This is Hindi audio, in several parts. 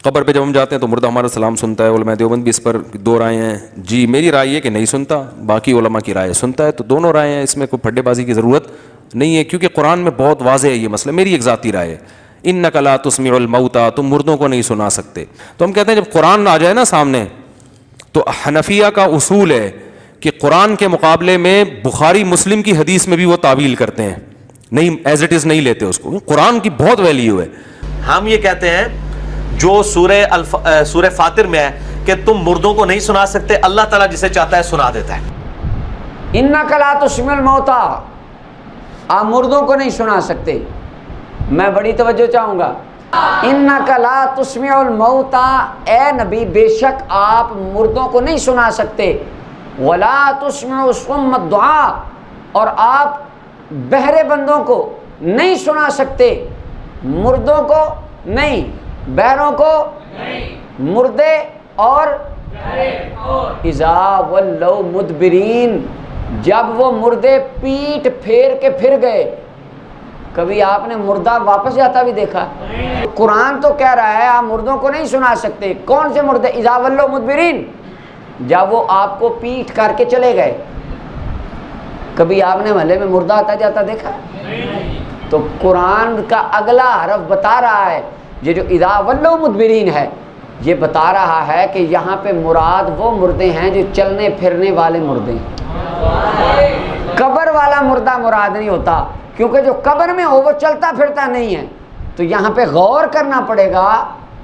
कब्र पे जब हम जाते हैं तो मुर्दा हमारा सलाम सुनता है। उलमा देवबंद भी इस पर दो राय हैं। जी मेरी राय है कि नहीं सुनता, बाकी उलमा की राय सुनता है। तो दोनों राय हैं, इसमें कोई फड्डेबाजी की ज़रूरत नहीं है, क्योंकि कुरान में बहुत वाज़ेह है ये मसला। मेरी एक ज़ाती राय है, इन्नका ला तुस्मिउल मौता, तुम मुर्दों को नहीं सुना सकते। तो हम कहते हैं जब कुरान आ जाए ना सामने, तो हनफिया का उसूल है कि कुरान के मुकाबले में बुखारी मुस्लिम की हदीस में भी वो तावील करते हैं, नहीं एज इट इज़ नहीं लेते उसको। कुरान की बहुत वैल्यू है। हम ये कहते हैं जो सूरह फातिर में है कि तुम मुर्दों को नहीं सुना सकते, अल्लाह ताला जिसे चाहता है सुना देता है। इन्नका ला तुस्मिउल मौता, आप मुर्दों को नहीं सुना सकते। मैं बड़ी तवज्जो चाहूँगा। इन्नका ला तुस्मिउल मौता, ए नबी बेशक आप मुर्दों को नहीं सुना सकते। वला तुस्मिउ सुम्म दुआ, और आप बहरे बंदों को नहीं सुना सकते। मुर्दों को नहीं, बहरों को नहीं, मुर्दे और इज़ा वल्लौ मुदबिरीन, जब वो मुर्दे पीठ फेर के फिर गए। कभी आपने मुर्दा वापस जाता भी देखा? कुरान तो कह रहा है आप मुर्दों को नहीं सुना सकते। कौन से मुर्दे? इज़ा वल्लौ मुदबिरीन, जब वो आपको पीठ करके चले गए। कभी आपने महल्ले में मुर्दा आता जाता देखा? तो कुरान का अगला हरफ बता रहा है, ये जो इज़ा वल्लौ मुदबिरीन है, ये बता रहा है कि यहाँ पे मुराद वो मुर्दे हैं जो चलने फिरने वाले मुर्दे हैं। कब्र वाला मुर्दा मुराद नहीं होता, क्योंकि जो कब्र में हो वो चलता फिरता नहीं है। तो यहाँ पे गौर करना पड़ेगा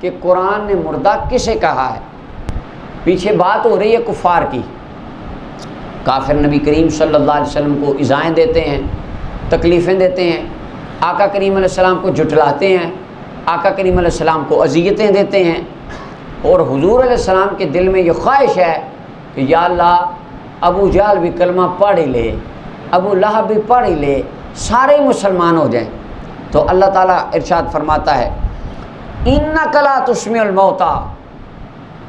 कि कुरान ने मुर्दा किसे कहा है। पीछे बात हो रही है कुफार की। काफिर नबी करीम सल्लल्लाहु अलैहि वसल्लम को इज़ाएँ देते हैं, तकलीफ़ें देते हैं, आका करीम अलैहिस्सलाम को जुटलाते हैं, आका करीम अलैहिस्सलाम को अज़ियतें देते हैं। और हुजूर अलैहिस्सलाम के दिल में ये ख्वाहिश है कि या अल्लाह अबू जहल भी कलमा पढ़ ही ले, अबू लहब भी पढ़ ही ले, सारे मुसलमान हो जाएं। तो अल्लाह ताला इरशाद फरमाता है इन्नका ला तुस्मिउल मौता,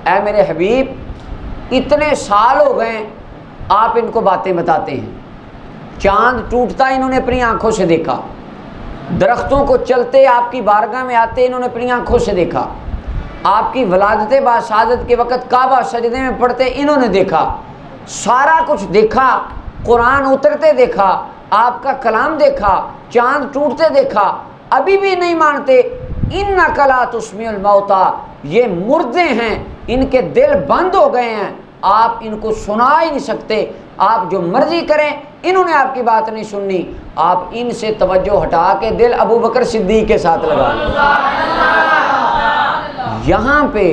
ऐ मेरे हबीब इतने साल हो गए आप इनको बातें बताते हैं। चांद टूटता इन्होंने अपनी आंखों से देखा, दरख्तों को चलते आपकी बारगाह में आते इन्होंने अपनी आंखों से देखा, आपकी वलादत बासादत के वक़्त काबा सजदे में पढ़ते इन्होंने देखा, सारा कुछ देखा, कुरान उतरते देखा, आपका कलाम देखा, चांद टूटते देखा, अभी भी नहीं मानते। इन्नका ला तुस्मिउल मौता, ये मुर्दे हैं, इनके दिल बंद हो गए हैं, आप इनको सुना ही नहीं सकते। आप जो मर्जी करें, इन्होंने आपकी बात नहीं सुननी। आप इनसे तवज्जो हटा के दिल अबू बकर सिद्दीक के साथ लगा लें। यहाँ पे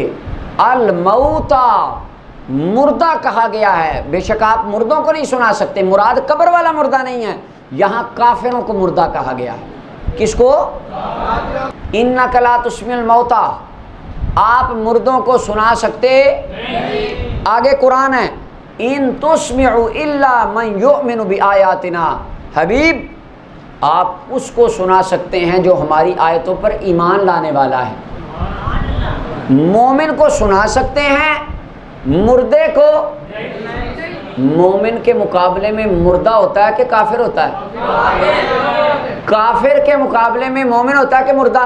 अल मौता मुर्दा कहा गया है। बेशक आप मुर्दों को नहीं सुना सकते, मुराद कब्र वाला मुर्दा नहीं है, यहाँ काफिरों को मुर्दा कहा गया है। किसको? इन्नका ला तुस्मिउल मौता, आप मुर्दों को सुना सकते नहीं। आगे कुरान है इन तुस्मिउ इल्ला मन युमिनु बिआयातिना, हबीब आप उसको सुना सकते हैं जो हमारी आयतों पर ईमान लाने वाला है। मोमिन को सुना सकते हैं, मुर्दे को। मोमिन के मुकाबले में मुर्दा होता है कि काफिर होता है? काफिर के मुकाबले में मोमिन होता है कि मुर्दा?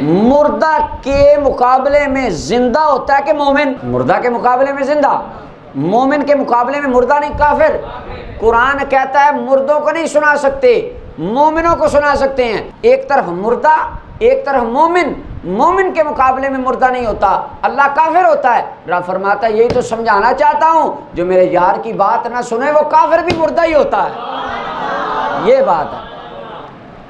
मुर्दा के मुकाबले में जिंदा होता है कि मोमिन? मुर्दा के मुकाबले में जिंदा, मोमिन के मुकाबले में मुर्दा नहीं काफिर। कुरान कहता है मुर्दों को नहीं सुना सकते, मोमिनों को सुना सकते हैं। एक तरफ मुर्दा, एक तरफ मोमिन। मोमिन के मुकाबले में मुर्दा नहीं होता, अल्लाह काफिर होता है। रब फरमाता है यही तो समझाना चाहता हूँ, जो मेरे यार की बात ना सुने वो काफिर भी मुर्दा ही होता है। ये बात है।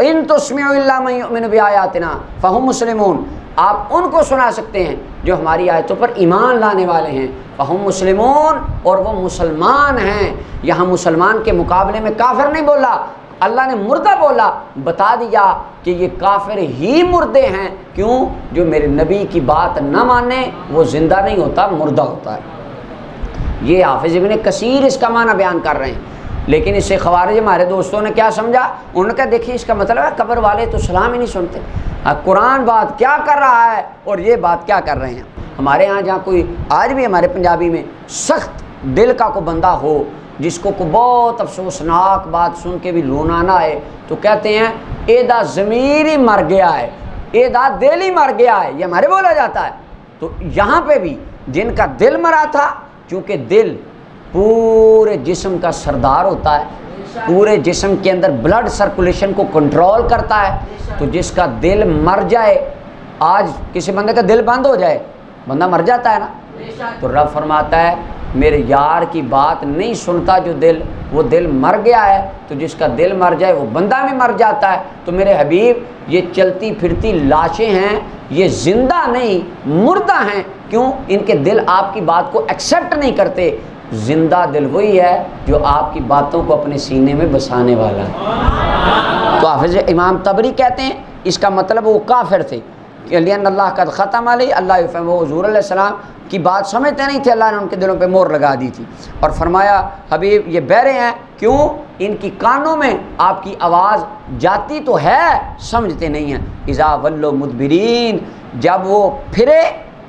इन तुस्मिउ इल्ला मन युमिनु बिआयातिना फहुम मुस्लिमून, आप उनको सुना सकते हैं जो हमारी आयतों पर ईमान लाने वाले हैं। फहुम मुस्लिमून, और वो मुसलमान हैं। यहाँ मुसलमान के मुकाबले में काफिर नहीं बोला, अल्लाह ने मुर्दा बोला, बता दिया कि ये काफिर ही मुर्दे हैं। क्यों? जो मेरे नबी की बात न माने वो जिंदा नहीं होता, मुर्दा होता है। ये हाफिज इब्न कसीर इसका माना बयान कर रहे हैं। लेकिन इससे खवारिज हमारे दोस्तों ने क्या समझा, उन्होंने कहा देखिए इसका मतलब है कब्र वाले तो सलाम ही नहीं सुनते। कुरान बात क्या कर रहा है और ये बात क्या कर रहे हैं। हमारे यहाँ जहाँ कोई आज भी हमारे पंजाबी में सख्त दिल का कोई बंदा हो जिसको को बहुत अफसोसनाक बात सुन के भी रोना ना आए, तो कहते हैं एदा ज़मीर ही मर गया है, एदा दिल ही मर गया है, ये हमारे बोला जाता है। तो यहाँ पे भी जिनका दिल मरा था, क्योंकि दिल पूरे जिस्म का सरदार होता है, पूरे जिस्म के अंदर ब्लड सर्कुलेशन को कंट्रोल करता है, तो जिसका दिल मर जाए, आज किसी बंदे का दिल बंद हो जाए, बंदा मर जाता है ना। तो रब फरमाता है मेरे यार की बात नहीं सुनता जो दिल, वो दिल मर गया है। तो जिसका दिल मर जाए वो बंदा भी मर जाता है। तो मेरे हबीब, ये चलती फिरती लाशें हैं, ये जिंदा नहीं मुर्दा हैं। क्यों? इनके दिल आपकी बात को एक्सेप्ट नहीं करते। जिंदा दिल वही है जो आपकी बातों को अपने सीने में बसाने वाला है। तो हाफिज इमाम तबरी कहते हैं इसका मतलब वो काफिर थे, अल्लाह का ख़त्म अलैहि, अल्लाह वो हुज़ूर अलैहिस्सलाम की बात समझते नहीं थे, अल्लाह ने उनके दिलों पे मोहर लगा दी थी। और फरमाया हबीब ये बहरे हैं, क्यों? इनकी कानों में आपकी आवाज़ जाती तो है, समझते नहीं हैं। इज़ा वल्लो मुदबिरीन, जब वो फिरे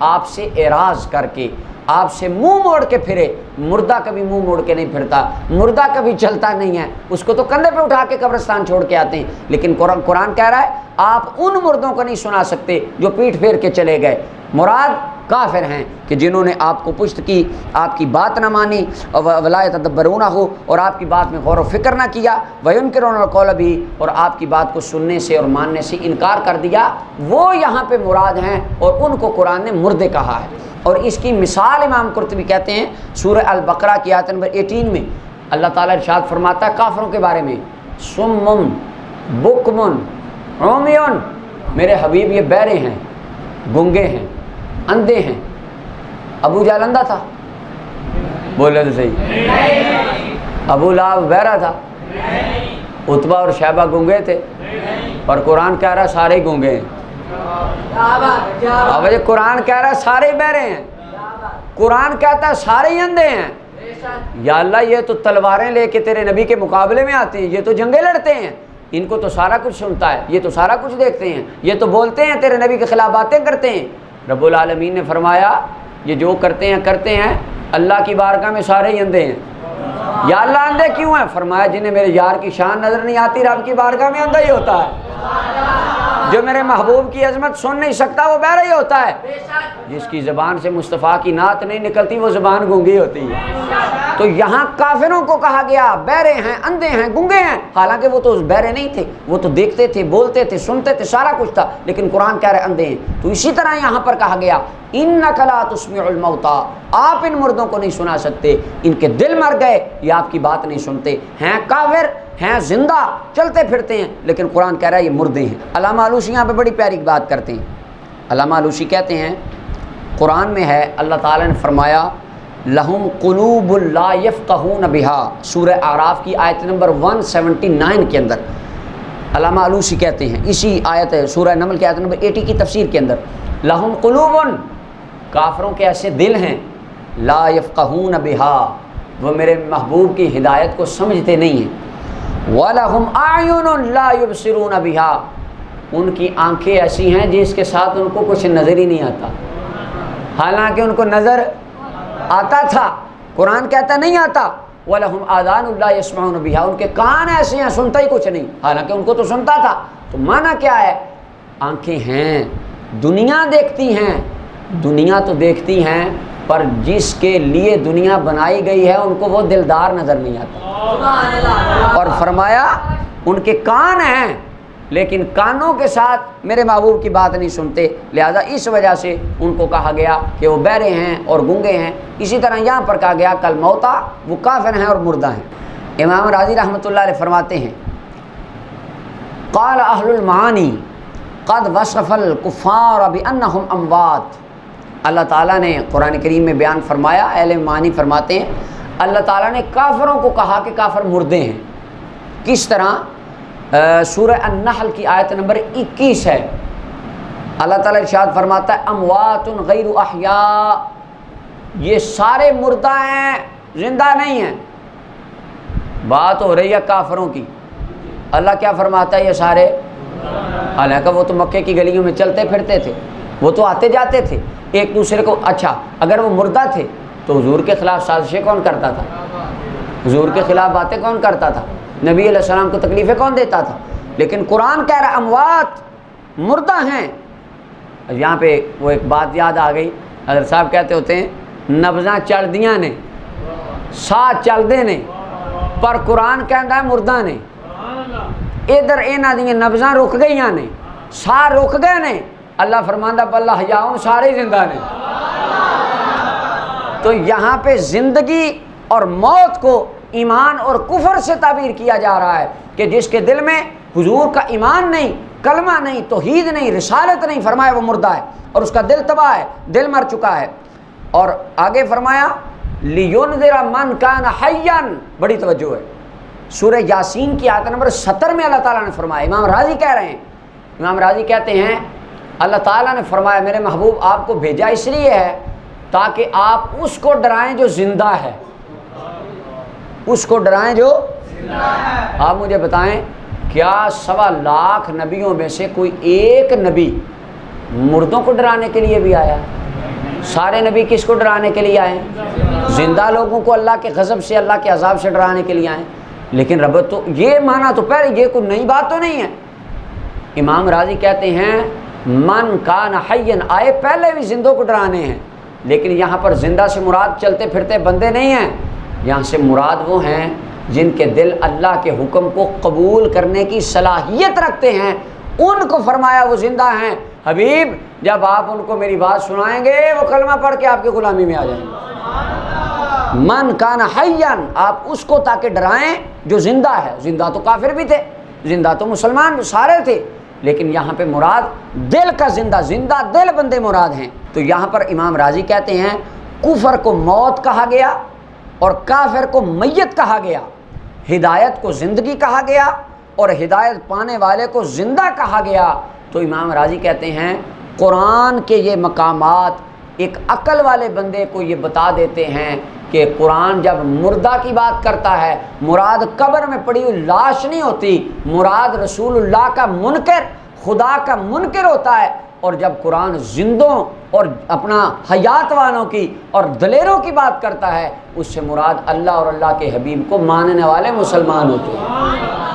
आपसे एराज़ करके, आपसे मुंह मोड़ के फिरे। मुर्दा कभी मुंह मोड़ के नहीं फिरता, मुर्दा कभी चलता नहीं है, उसको तो कंधे पे उठा के कब्रिस्तान छोड़ के आते हैं। लेकिन कुरान कह रहा है आप उन मुर्दों को नहीं सुना सकते जो पीठ फेर के चले गए। मुराद काफिर हैं कि जिन्होंने आपको पुश्त की, आपकी बात ना मानी, वला यतदब्बरूना हो, और आपकी बात में गौर व फिक्र ना किया, वयुनकिरूनल कौल भी, और आपकी बात को सुनने से और मानने से इनकार कर दिया, वो यहाँ पे मुराद हैं। और उनको कुरान ने मुर्दे कहा है। और इसकी मिसाल इमाम कुर्तुबी कहते हैं सूरह अल बकरा की आयत नंबर 18 में अल्लाह ताला इरशाद फरमाता है काफिरों के बारे में, सुम्मुन बुकमुन उम्युन, मेरे हबीब ये बहरे हैं, गूंगे हैं, अंधे हैं। अबू जहल अंधा था? बोले तो सही। अबू लहब बहरा था? उतबा और शैबा गूंगे थे? और कुरान कह रहा सारे ही गूंगे हैं। अब ये कुरान कह रहा है सारे बहरे हैं, कुरान कहता है सारे ही अंधे हैं। या अल्लाह ये तो तलवारें लेके तेरे नबी के मुकाबले में आते हैं, ये तो जंगे लड़ते हैं, इनको तो सारा कुछ सुनता है, ये तो सारा कुछ देखते हैं, ये तो बोलते हैं तेरे नबी के खिलाफ बातें करते हैं। रब्बुल आलमीन ने फरमाया ये जो करते हैं अल्लाह की बारगाह में सारे ही अंधे हैं। या अल्लाह अंधे क्यों हैं? फरमाया जिन्हें मेरे यार की शान नजर नहीं आती रब की बारगाह में अंधा ही होता है। जो मेरे महबूब की अजमत सुन नहीं सकता वो बहरा ही होता है। जिसकी ज़बान से मुस्तफ़ा की नात नहीं निकलती वो ज़बान गूंगी होती है। तो यहाँ काफिरों को कहा गया बहरे हैं, अंधे हैं, गूंगे हैं। हालांकि वो तो बहरे नहीं थे, वो तो देखते थे, बोलते थे, सुनते थे, सारा कुछ था, लेकिन कुरान कह रहे अंधे हैं। तो इसी तरह यहाँ पर कहा गया इन्नका ला तुस्मिउल मौता, आप इन मुर्दों को नहीं सुना सकते, इनके दिल मर गए, ये आपकी बात नहीं सुनते, हैं काफिर, हैं जिंदा, चलते फिरते हैं, लेकिन कुरान कह रहा है ये मुर्दे हैं। अल्लामा आलूसी यहाँ पे बड़ी प्यारी बात करते हैं। अल्लामा आलूसी कहते हैं कुरान में है, अल्लाह ताला ने फरमाया लहुम कुलूबुल ला यफ़क़हून बिहा, सूरह आराफ की आयत नंबर 179 के अंदर अल्लामा आलूसी कहते हैं, इसी आयत सूरह नमल की आयत नंबर 80 की तफसीर के अंदर, लहुम कुलूबुन, काफिरों के ऐसे दिल हैं, ला यफ़क़हून बिहा, वो मेरे महबूब की हिदायत को समझते नहीं हैं, वलहुम आयुनुन ला युबसिरून बिहा, उनकी आंखें ऐसी हैं जिसके साथ उनको कुछ नज़र ही नहीं आता। हालांकि उनको नज़र आता था, कुरान कहता नहीं आता। वलहुम आज़ानुन ला यस्मऊन बिहा, उनके कान ऐसे हैं सुनता ही कुछ नहीं, हालांकि उनको तो सुनता था। तो माना क्या है? आंखें हैं, दुनिया देखती हैं, दुनिया तो देखती हैं, पर जिसके लिए दुनिया बनाई गई है उनको वो दिलदार नज़र नहीं आता। और फरमाया उनके कान हैं लेकिन कानों के साथ मेरे महबूब की बात नहीं सुनते, लिहाजा इस वजह से उनको कहा गया कि वो बहरे हैं और गूंगे हैं। इसी तरह यहाँ पर कहा गया कल मौता, वो काफिर हैं और मुर्दा हैं। इमाम राजी रहमतुल्लाह अलैह फरमाते हैं क़ाल अहलुल मानी क़द वसफ़ल कुफ़ार बिअन्नहुम अमवात, अल्लाह ताला ने कुरान करीम में बयान फरमाया, अहले मानी फरमाते हैं अल्लाह ताला ने काफिरों को कहा कि काफिर मुर्दे हैं। किस तरह? सूरह अन-नहल की आयत नंबर 21 है, अल्लाह ताला इरशाद फरमाता है अमवातुन गैरु अहया, ये सारे मुर्दा हैं, जिंदा नहीं हैं। बात हो रही है काफिरों की, अल्लाह क्या फरमाता है ये सारे, हालांकि वो तो मक्के की गलियों में चलते फिरते थे, वो तो आते जाते थे एक दूसरे को। अच्छा, अगर वो मुर्दा थे तो हुजूर के खिलाफ साजिशें कौन करता था? हुजूर के खिलाफ बातें कौन करता था? नबी अलैहिस्सलाम को तकलीफ़ें कौन देता था? लेकिन कुरान कह रहा अमवात, मुर्दा हैं। यहाँ पे वो एक बात याद आ गई, हज़रत साहब कहते होते हैं नब्ज़ां चल दियाँ ने, साह चलते ने, पर कुरान कहता है मुर्दा ने। इधर इन्हां दी नब्ज़ां रुक गई ने, साह रुक गए ने, अल्लाह फरमांदा बल्ला हयाउन सारे जिंदा ने। तो यहाँ पे जिंदगी और मौत को ईमान और कुफर से ताबीर किया जा रहा है कि जिसके दिल में हुजूर का ईमान नहीं, कलमा नहीं, तौहीद नहीं, रिसालत नहीं, फरमाया वो मुर्दा है और उसका दिल तबाह है, दिल मर चुका है। और आगे फरमाया लियुनज़िरा मन कान हय्यन, बड़ी तवज्जो है, सूरह यासीन की आयत नंबर 70 में अल्लाह ताला ने फरमाया। इमाम राजी कह रहे हैं, इमाम राजी कहते हैं अल्लाह ताला ने फरमाया मेरे महबूब आपको भेजा इसलिए है ताकि आप उसको डराएं जो जिंदा है, उसको डराएं जो जिंदा है। आप मुझे बताएं क्या 1.25 लाख नबियों में से कोई एक नबी मुर्दों को डराने के लिए भी आया? सारे नबी किसको डराने के लिए आए? जिंदा लोगों को अल्लाह के गज़ब से, अल्लाह के अजाब से डराने के लिए आए। लेकिन रब तो ये माना तो पहले, ये कोई नई बात तो नहीं है। इमाम राजी कहते हैं मन कान हय्यन, आए पहले भी जिंदों को डराने हैं, लेकिन यहाँ पर जिंदा से मुराद चलते फिरते बंदे नहीं हैं, यहाँ से मुराद वो हैं जिनके दिल अल्लाह के हुक्म को कबूल करने की सलाहियत रखते हैं, उनको फरमाया वो जिंदा हैं। हबीब जब आप उनको मेरी बात सुनाएंगे वो कलमा पढ़ के आपकी गुलामी में आ जाएंगे। मन कान हय्यन, आप उसको ताकि डराएं जो जिंदा है। जिंदा तो काफिर भी थे, जिंदा तो मुसलमान सारे थे, लेकिन यहाँ पे मुराद दिल का जिंदा, जिंदा दिल बंदे मुराद हैं। तो यहाँ पर इमाम राजी कहते हैं कुफर को मौत कहा गया और काफिर को मैयत कहा गया, हिदायत को ज़िंदगी कहा गया और हिदायत पाने वाले को ज़िंदा कहा गया। तो इमाम राजी कहते हैं कुरान के ये मकामात एक अक्ल वाले बंदे को ये बता देते हैं कि कुरान जब मुर्दा की बात करता है, मुराद कब्र में पड़ी हुई लाश नहीं होती, मुराद रसूलुल्लाह का मुनकर, खुदा का मुनकर होता है। और जब कुरान जिंदों और अपना हयात वालों की और दलेरों की बात करता है, उससे मुराद अल्लाह और अल्लाह के हबीब को मानने वाले मुसलमान होते हैं।